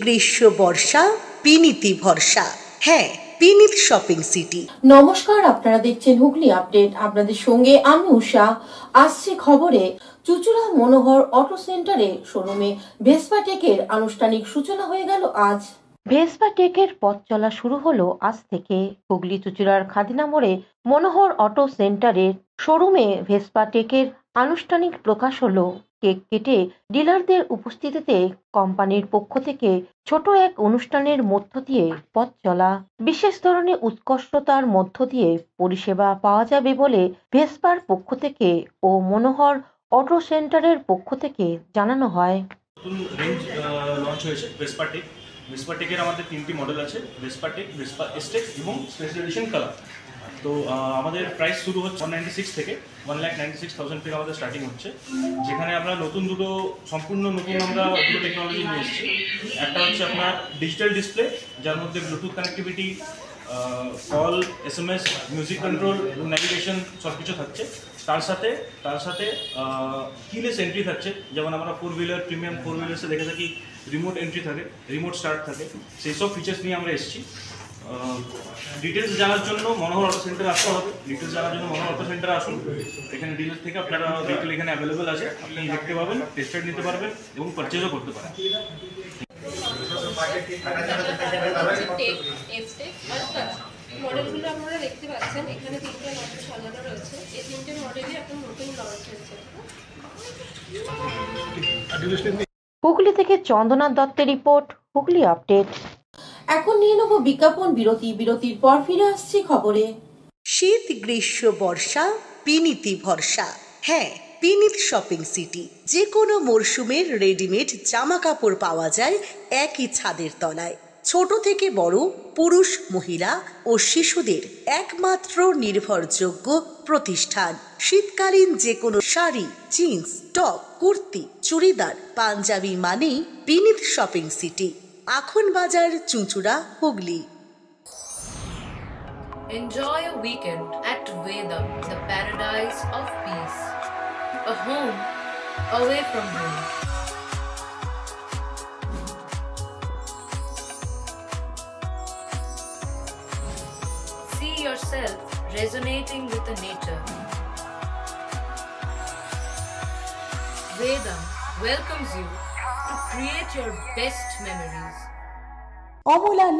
গ্রীষ্ম বর্ষা পিনিতি ভরসা। হ্যাঁ, পিনিত শপিং সিটি। নমস্কার, আপনারা দেখছেন হুগলি আপডেট। আপনাদের সঙ্গে আমি উষা। আসছে খবরে, চুঁচুড়া মনোহর অটো সেন্টারে শোরুমে ভেসপা টেকের আনুষ্ঠানিক সূচনা হয়ে গেল আজ। ভেসপা টেকের পথ চলা শুরু হলো আজ থেকে। হুগলি চুঁচুড়ার খাদিনা মোড়ে মনোহর অটো সেন্টারের শোরুমে ভেসপা টেকের আনুষ্ঠানিক প্রকাশ হলো। কেক কেটে ডিলারদের উপস্থিতিতে কোম্পানির পক্ষ থেকে ছোট এক অনুষ্ঠানের মধ্য দিয়ে পথ চলা। বিশেষ ধরনের উৎকর্ষতার মধ্য দিয়ে পরিষেবা পাওয়া যাবে বলে ভেসপার পক্ষ থেকে ও মনোহর অটো সেন্টারের পক্ষ থেকে জানানো হয়। নতুন রেঞ্জ লঞ্চ হয়েছে ভেসপা টেক। ভেসপা টেকের আমাদের 3টি মডেল আছে, ভেসপা টেক, ভেসপা এস্টেক এবং স্পেশাল এডিশন কালার। তো আমাদের প্রাইস শুরু হচ্ছে 196 থেকে 1,96,000 থেকে আমাদের স্টার্টিং হচ্ছে, যেখানে আমরা সম্পূর্ণ নতুন আমরা দুটো টেকনোলজি নিয়ে এসেছি। একটা হচ্ছে আপনার ডিজিটাল ডিসপ্লে, যার মধ্যে Bluetooth connectivity, call, SMS, music control এবং ন্যাভিগেশন সব কিছু থাকছে। তার সাথে কিলেস এন্ট্রি থাকছে, যেমন আমরা প্রিমিয়াম ফোর হুইলার্সে দেখে থাকি রিমোট এন্ট্রি থাকে, রিমোট স্টার্ট থাকে, সেই সব ফিচার্স নিয়ে আমরা এসেছি। ডিটেলস জানার জন্য মনোহর অটো সেন্টারে আসতে হবে। মনোহর অটো সেন্টারে আসুন। এখানে ডিলার থেকে আপনারা ভেহিকেল এখানে অ্যাভেলেবেল আছে, আপনি দেখতে পাবেন, টেস্ট রাইড নিতে পারবেন এবং পারচেজও করতে পারেন। মডেলগুলো আপনারা দেখতে পাচ্ছেন, এখানে 3টে মডেল সাজানো রয়েছে। এই 3টে মডেলই এখন নতুন লঞ্চ হয়েছে। হুগলি থেকে চন্দনা দত্তের রিপোর্ট, হুগলি আপডেট। এখন নিয়ে নেব বিজ্ঞাপন বিরতি। বিরতির পর ফিরে আসছি খবরে। শীত গ্রীষ্ম বর্ষা পিনিতি ভরসা। হ্যাঁ, পিনিত শপিং সিটি। যে কোনো মরশুমের রেডিমেড জামা কাপড় পাওয়া যায় একই ছাদের তলায়। ছোট থেকে বড়, পুরুষ, মহিলা ও শিশুদের একমাত্র নির্ভরযোগ্য প্রতিষ্ঠান। শীতকালীন যে কোনো শাড়ি, জিন্স, টপ, কুর্তি, চুড়িদার, পাঞ্জাবি মানেই পিনিত শপিং সিটি। আখন বাজার, চুঁচুড়া, Hooghly. Enjoy a weekend at Vedam, the paradise of peace. A home away from home. See yourself resonating with the nature. Vedam welcomes you to create your best memories. Amala